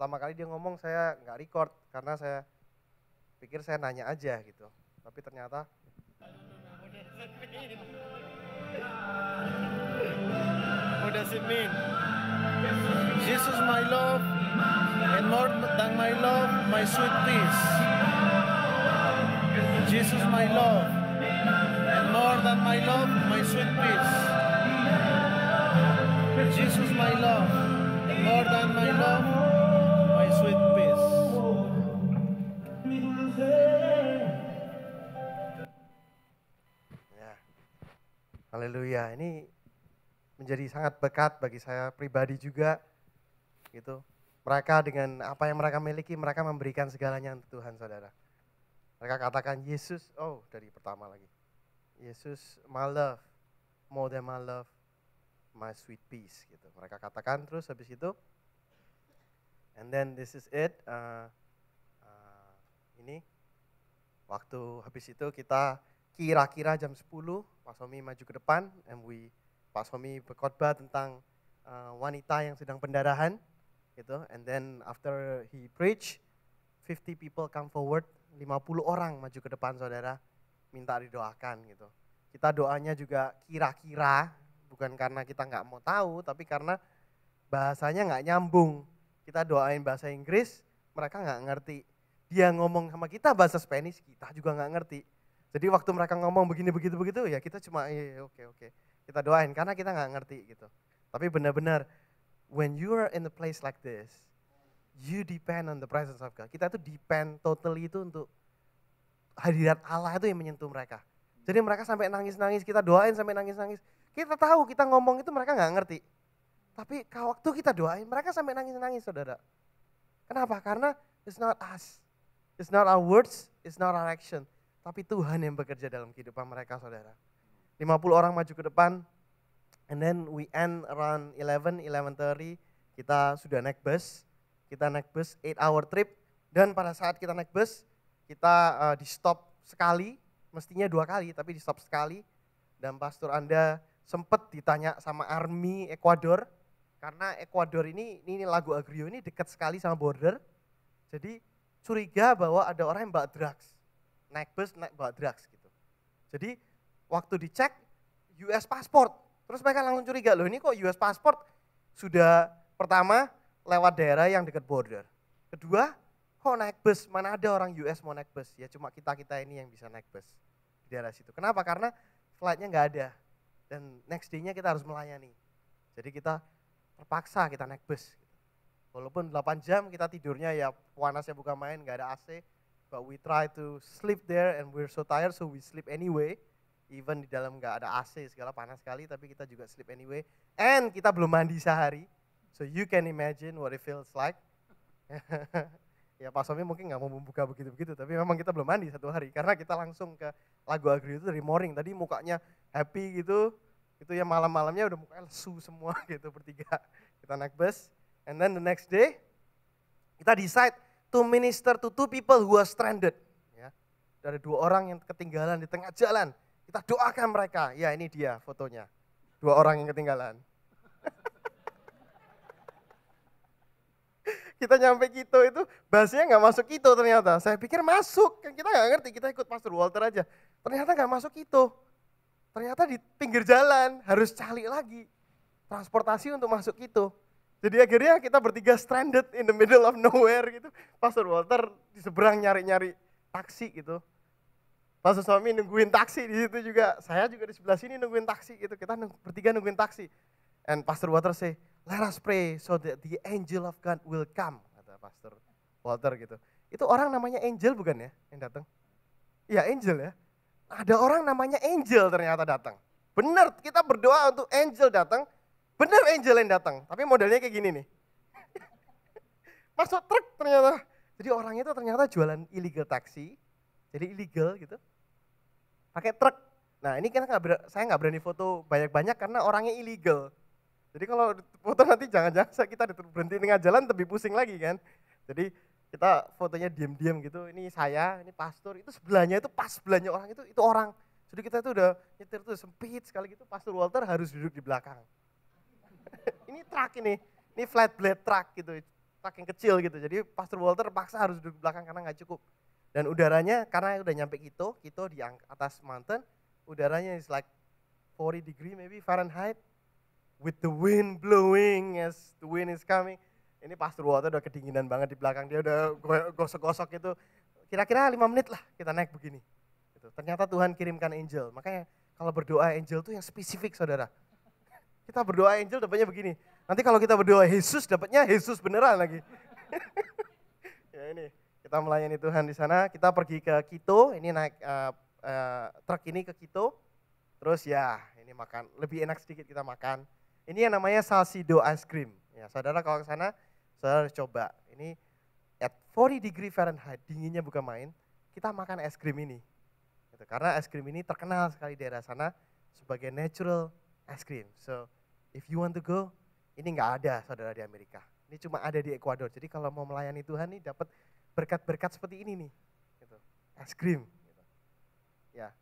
pertama kali dia ngomong saya nggak record karena saya pikir saya nanya aja gitu. Tapi ternyata What does it mean? Jesus my love, and more than my love, my sweet peace. Jesus my love, and more than my love, my sweet peace. Jesus my love, and more than my love, my sweet peace. ya, haleluya. Ini menjadi sangat berkat bagi saya pribadi juga gitu. Mereka dengan apa yang mereka miliki, mereka memberikan segalanya untuk Tuhan, saudara. Mereka katakan Yesus, dari pertama lagi. Yesus my love, more than my love, my sweet peace gitu. Mereka katakan terus habis itu. And then this is it. Ini waktu habis itu kita kira-kira jam 10 Pak Somi maju ke depan and Pak Somi berkhotbah tentang wanita yang sedang pendarahan gitu. And then after he preach, 50 people come forward, 50 orang maju ke depan, saudara, minta didoakan gitu. Kita doanya juga kira-kira, bukan karena kita nggak mau tahu, tapi karena bahasanya nggak nyambung. Kita doain bahasa Inggris, mereka nggak ngerti. Dia ngomong sama kita bahasa Spanish, kita juga nggak ngerti. Jadi waktu mereka ngomong begini begitu ya kita cuma oke. Kita doain karena kita nggak ngerti gitu. Tapi benar-benar when you are in a place like this, you depend on the presence of God. Kita tuh depend totally itu untuk hadirat Allah itu yang menyentuh mereka. Jadi mereka sampai nangis-nangis, kita doain sampai nangis-nangis. Kita tahu kita ngomong itu mereka nggak ngerti. Tapi waktu kita doain mereka sampai nangis-nangis, saudara. Kenapa? Karena it's not us. It's not our words, it's not our action. Tapi Tuhan yang bekerja dalam kehidupan mereka, saudara. 50 orang maju ke depan, and then we end around 11:30, kita sudah naik bus. Kita naik bus 8-hour trip, dan pada saat kita naik bus, kita di stop sekali, mestinya 2 kali, tapi di stop sekali. Dan pastor Anda sempat ditanya sama Army Ekuador, karena Ekuador ini Lago Agrio ini dekat sekali sama border, jadi curiga bahwa ada orang yang bawa drugs, naik bus bawa drugs gitu. Jadi waktu dicek US passport, terus mereka langsung curiga, loh ini kok US passport sudah pertama lewat daerah yang dekat border. Kedua, kok naik bus, mana ada orang US mau naik bus, ya cuma kita ini yang bisa naik bus di daerah situ. Kenapa? Karena flightnya nggak ada dan next day-nya kita harus melayani. Jadi kita terpaksa kita naik bus. Walaupun 8 jam kita tidurnya ya panasnya bukan main, gak ada AC. But we try to sleep there and we're so tired so we sleep anyway. Even di dalam gak ada AC segala panas sekali tapi kita juga sleep anyway. And kita belum mandi sehari. So you can imagine what it feels like. Ya Pak Somi mungkin gak mau membuka begitu-begitu tapi memang kita belum mandi 1 hari. Karena kita langsung ke Lago Agrio itu dari morning. Tadi mukanya happy gitu. Itu ya malam-malamnya udah mukanya lesu semua gitu bertiga. Kita naik bus. And then the next day, kita decide to minister to 2 people who are stranded. Ya, dari 2 orang yang ketinggalan di tengah jalan. Kita doakan mereka. Ya ini dia fotonya. 2 orang yang ketinggalan. Kita nyampe Quito itu bahasanya nggak masuk Quito ternyata. Saya pikir masuk, kan kita nggak ngerti. Kita ikut Pastor Walter aja. Ternyata nggak masuk Quito. Ternyata di pinggir jalan harus cari lagi transportasi untuk masuk Quito. Jadi akhirnya kita bertiga stranded in the middle of nowhere gitu. Pastor Walter di seberang nyari-nyari taksi gitu. Pastor Somi nungguin taksi di situ juga. Saya juga di sebelah sini nungguin taksi gitu. Kita bertiga nungguin taksi. And Pastor Walter say, let us pray so that the angel of God will come. Kata Pastor Walter gitu. Itu orang namanya Angel bukan ya yang datang? Iya Angel ya. Ada orang namanya Angel ternyata datang. Benar kita berdoa untuk Angel datang. Bener Angel yang datang, tapi modelnya kayak gini nih. Masuk truk ternyata. Jadi orang itu ternyata jualan illegal taksi, jadi illegal gitu. Pakai truk. Nah ini kan saya nggak berani foto banyak-banyak karena orangnya illegal. Jadi kalau foto nanti jangan-jangan kita berhenti tengah jalan lebih pusing lagi kan. Jadi kita fotonya diam-diam gitu. Ini saya, ini pastor, itu sebelahnya itu pas sebelahnya orang itu orang. Jadi kita itu udah nyetir tuh sempit sekali gitu. Pastor Walter harus duduk di belakang. Ini truk ini flat blade truck gitu. saking kecil gitu. Jadi Pastor Walter paksa harus duduk di belakang karena nggak cukup. Dan udaranya karena udah nyampe Quito di atas mountain, udaranya is like 40 degree maybe Fahrenheit with the wind blowing as the wind is coming. Ini Pastor Walter udah kedinginan banget di belakang, dia udah gosok-gosok gitu. Kira-kira 5 menit lah kita naik begini. Gitu. Ternyata Tuhan kirimkan angel. Makanya kalau berdoa angel tuh yang spesifik saudara. Kita berdoa angel dapatnya begini. Nanti kalau kita berdoa Yesus dapatnya Yesus beneran lagi. Ya ini kita melayani Tuhan di sana. Kita pergi ke Quito. Ini naik truk ini ke Quito. Terus ya ini makan lebih enak sedikit kita makan. Ini yang namanya Salcido ice cream. Ya saudara kalau ke sana saudara harus coba. Ini at 40 degree Fahrenheit dinginnya bukan main. Kita makan es krim ini. Gitu. Karena es krim ini terkenal sekali di daerah sana sebagai natural ice cream. So if you want to go, ini nggak ada saudara di Amerika. Ini cuma ada di Ekuador. Jadi kalau mau melayani Tuhan nih dapat berkat-berkat seperti ini nih. Gitu. Es krim. Gitu. Ya,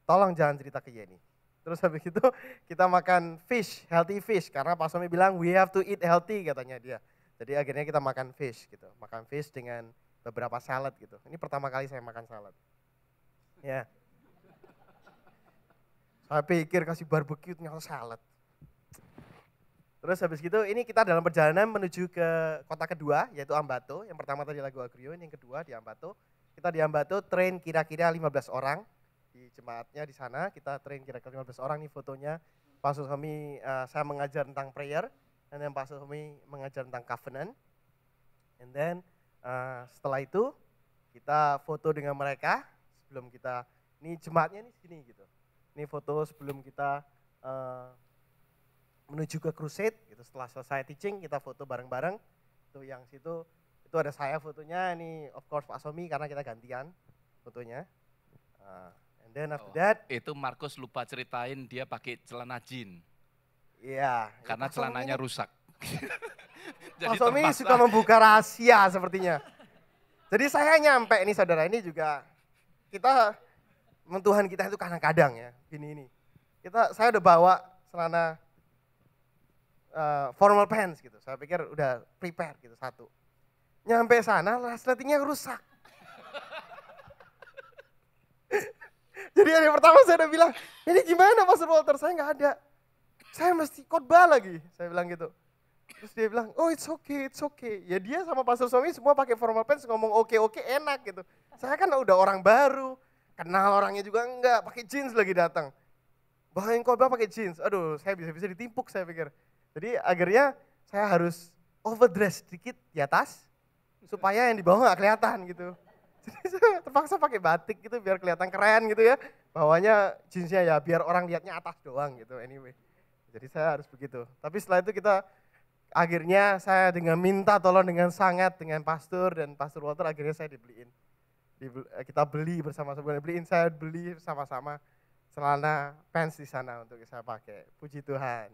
tolong jangan cerita ke Yeni. Terus habis itu kita makan fish, healthy fish. Karena Pak Somi bilang we have to eat healthy katanya dia. Jadi akhirnya kita makan fish gitu. Makan fish dengan beberapa salad gitu. Ini pertama kali saya makan salad. Ya. Saya pikir kasih barbecue ternyata salad. Terus habis gitu ini kita dalam perjalanan menuju ke kota kedua yaitu Ambato. Yang pertama tadi Lago Agrio, ini yang kedua di Ambato. Kita di Ambato train kira-kira 15 orang di jemaatnya di sana. Kita train kira-kira 15 orang nih fotonya. Pak Suhami saya mengajar tentang prayer dan Pak Suhami mengajar tentang covenant. And then setelah itu kita foto dengan mereka sebelum kita ini jemaatnya nih segini gitu. Ini foto sebelum kita menuju ke crusade gitu. Setelah selesai teaching kita foto bareng-bareng. Tuh yang situ itu ada saya fotonya, ini of course Pak Somi karena kita gantian fotonya. And then after that itu Markus lupa ceritain dia pakai celana jin. Iya. Karena celananya rusak. Pak Somi suka membuka rahasia sepertinya. Jadi saya nyampe nih saudara, ini juga kita Tuhan kita itu kadang-kadang ya, ini. Saya udah bawa celana formal pants gitu. Saya pikir udah prepare gitu satu. Nyampe sana resletingnya rusak. Jadi hari pertama saya udah bilang, ini gimana Pastor Walter, saya nggak ada. Saya mesti khotbah lagi, saya bilang gitu. Terus dia bilang, oh it's okay. Ya dia sama Pastor Somi semua pakai formal pants ngomong oke, enak gitu. Saya kan udah orang baru, kenal orangnya juga enggak, pakai jeans lagi datang. Bawain khotbah pakai jeans, aduh saya bisa ditimpuk saya pikir. Jadi akhirnya saya harus overdress sedikit di atas, supaya yang di bawah nggak kelihatan gitu. Jadi saya terpaksa pakai batik gitu biar kelihatan keren gitu ya. Bawahnya jeansnya ya biar orang lihatnya atas doang gitu anyway. Jadi saya harus begitu. Tapi setelah itu akhirnya saya dengan minta tolong dengan sangat dengan pastor dan Pastor Walter akhirnya saya dibeliin. Kita beli bersama-sama, saya beli sama-sama celana pants di sana untuk saya pakai. Puji Tuhan.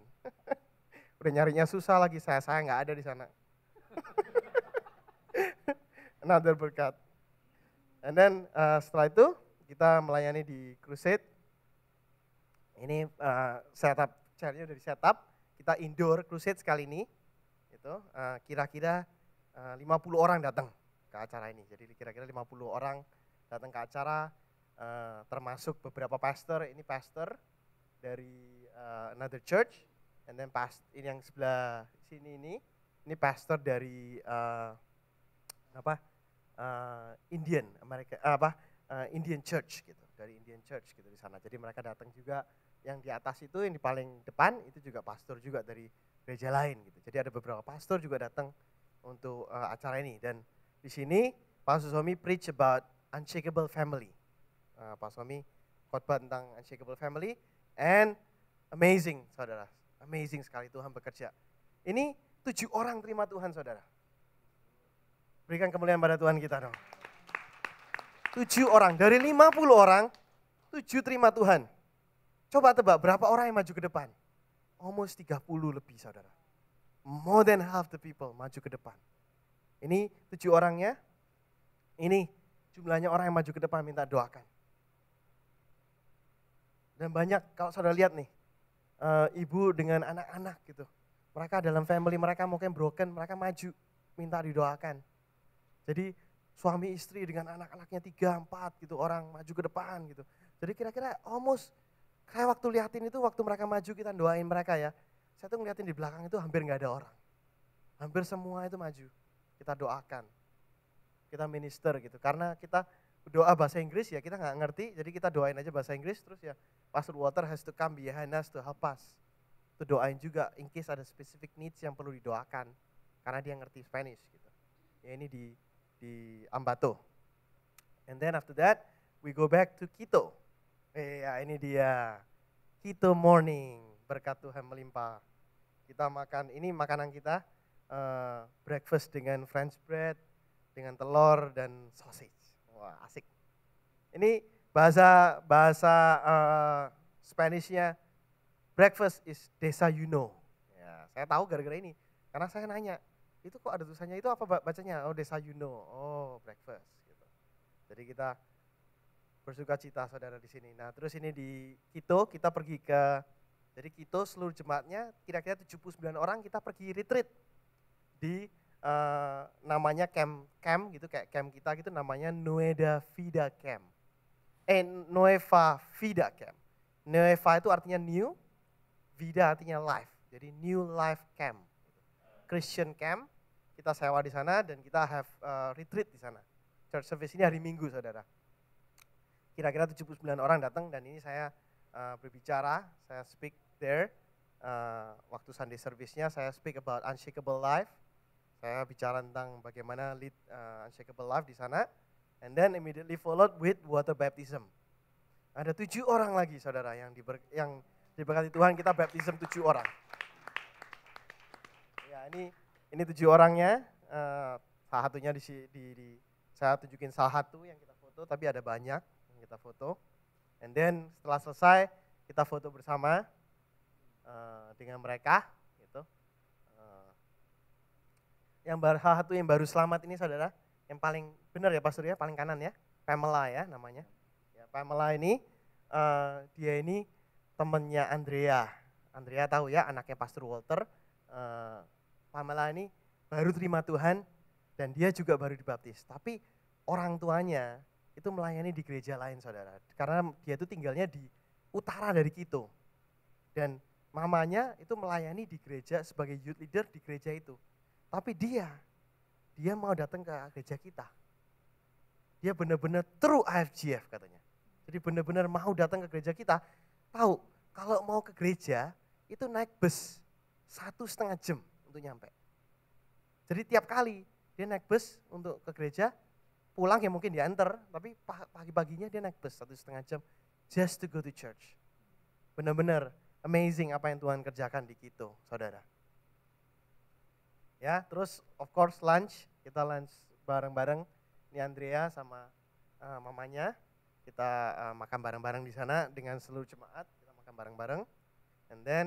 Udah nyarinya susah lagi saya nggak ada di sana. Another berkat. And then setelah itu kita melayani di crusade. Ini setup, chairnya udah di setup. Kita indoor crusade sekali ini. Itu kira-kira 50 orang datang ke acara ini. Jadi kira-kira 50 orang datang ke acara, termasuk beberapa pastor. Ini pastor dari another church. And then ini yang sebelah sini ini pastor dari Indian Church gitu, dari Indian Church gitu di sana. Jadi mereka datang juga, yang di atas itu yang di paling depan itu juga pastor juga dari gereja lain gitu. Jadi ada beberapa pastor juga datang untuk acara ini. Dan di sini Pak Susomi preach about unshakable family. Pak Susomi khotbah tentang unshakable family and amazing saudara, amazing sekali Tuhan bekerja. Ini 7 orang terima Tuhan saudara. Berikan kemuliaan pada Tuhan kita dong. 7 orang, dari 50 orang, 7 terima Tuhan. Coba tebak berapa orang yang maju ke depan? Almost 30 lebih saudara. More than half the people maju ke depan. Ini 7 orangnya, ini jumlahnya orang yang maju ke depan minta doakan. Dan banyak kalau saudara lihat nih, ibu dengan anak-anak gitu. Mereka dalam family mereka mungkin broken, mereka maju. minta didoakan. Jadi suami istri dengan anak-anaknya 3, 4 gitu, orang maju ke depan gitu. Jadi kira-kira almost kayak waktu liatin itu, waktu mereka maju kita doain mereka ya. Saya tuh ngeliatin di belakang itu hampir nggak ada orang. Hampir semua itu maju. Kita doakan. Kita minister gitu. Karena kita doa bahasa Inggris ya kita nggak ngerti, jadi kita doain aja bahasa Inggris, terus ya Pastor Walter has to come behind us to help us. Itu doain juga in case ada specific needs yang perlu didoakan. Karena dia ngerti Spanish gitu. Ya ini di Ambato. And then after that, we go back to Quito. Ya ini dia, Quito morning, berkat Tuhan melimpah. Kita makan, ini makanan kita, breakfast dengan French bread, dengan telur dan sausage. Wah asik. Ini bahasa Spanishnya, breakfast is desayuno. Ya, saya tahu gara-gara ini, karena saya nanya, itu kok ada tulisannya itu apa bacanya? Oh desayuno, oh breakfast. Gitu. Jadi kita bersuka cita saudara di sini. Nah terus ini di Quito kita pergi ke, jadi Quito seluruh jemaatnya kira-kira 79 orang kita pergi retreat di namanya camp gitu, kayak camp kita gitu, namanya Nueva Vida Camp. Nueva Vida Camp. Nueva itu artinya new, Vida artinya life. Jadi New Life Camp. Christian camp, kita sewa di sana dan kita have retreat di sana. Church service ini hari Minggu saudara. Kira-kira 79 orang datang dan ini saya berbicara, saya speak there. Waktu Sunday service-nya saya speak about unshakable life. Saya bicara tentang bagaimana lead unshakable life di sana. And then immediately followed with water baptism. Ada 7 orang lagi saudara yang diberkati Tuhan, kita baptism 7 orang. Ya ini 7 orangnya, salah satunya saya tunjukin salah satu yang kita foto, tapi ada banyak yang kita foto. And then setelah selesai kita foto bersama dengan mereka. Gitu. Salah satu yang baru selamat ini saudara, yang paling benar ya Pastor ya, paling kanan ya, Pamela ya namanya. Ya, Pamela ini, dia ini temannya Andrea. Andrea tahu ya, anaknya Pastor Walter. Pamela ini baru terima Tuhan dan dia juga baru dibaptis. Tapi orang tuanya itu melayani di gereja lain saudara. Karena dia itu tinggalnya di utara dari Quito. Dan mamanya itu melayani di gereja sebagai youth leader di gereja itu. Tapi dia mau datang ke gereja kita. Dia benar-benar true IFGF katanya. Jadi benar-benar mau datang ke gereja kita. Tahu kalau mau ke gereja itu naik bus 1,5 jam untuk nyampe. Jadi tiap kali dia naik bus untuk ke gereja, pulang ya mungkin diantar, tapi pagi-paginya dia naik bus 1,5 jam just to go to church. Benar-benar amazing apa yang Tuhan kerjakan di Quito, saudara. Ya, terus of course lunch, kita lunch bareng-bareng. Ini Andrea sama mamanya, kita makan bareng-bareng di sana dengan seluruh jemaat, kita makan bareng-bareng. And then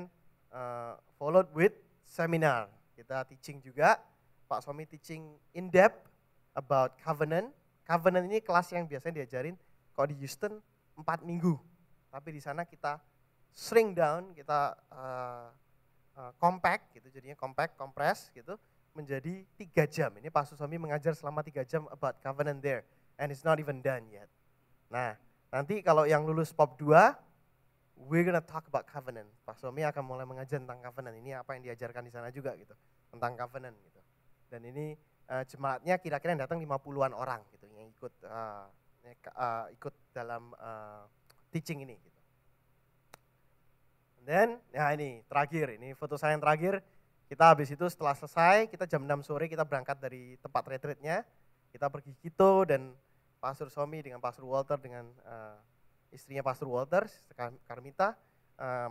followed with seminar, kita teaching juga, Pak Somi teaching in depth about covenant. Covenant ini kelas yang biasanya diajarin kalau di Houston 4 minggu, tapi di sana kita shrink down, kita compact gitu, jadinya compress gitu, menjadi 3 jam. Ini Pak Susomi mengajar selama 3 jam about covenant there, and it's not even done yet. Nah, nanti kalau yang lulus POP 2, we're gonna talk about covenant. Pak Susomi akan mulai mengajar tentang covenant, ini apa yang diajarkan di sana juga gitu, tentang covenant gitu. Dan ini jemaatnya kira-kira yang datang 50-an orang gitu, yang ikut dalam teaching ini gitu. Dan ya ini terakhir, ini foto saya yang terakhir. Kita habis itu setelah selesai, kita jam 6 sore kita berangkat dari tempat retreatnya. Kita pergi Quito dan Pastor Somi dengan Pastor Walter dengan istrinya Pastor Walter, Carmita,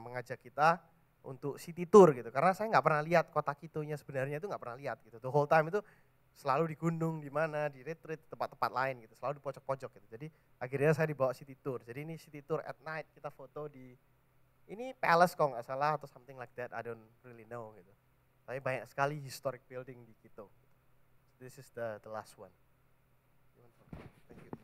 mengajak kita untuk city tour gitu. Karena saya nggak pernah lihat kota Quito-nya sebenarnya itu nggak pernah lihat gitu. The whole time itu selalu di gunung, di mana, di retreat, tempat-tempat lain gitu. Selalu di pojok-pojok gitu. Jadi akhirnya saya dibawa city tour. Jadi ini city tour at night, kita foto di ini palace kalau nggak salah atau something like that, I don't really know gitu. Tapi banyak sekali historic building di Quito. This is the last one. Thank you.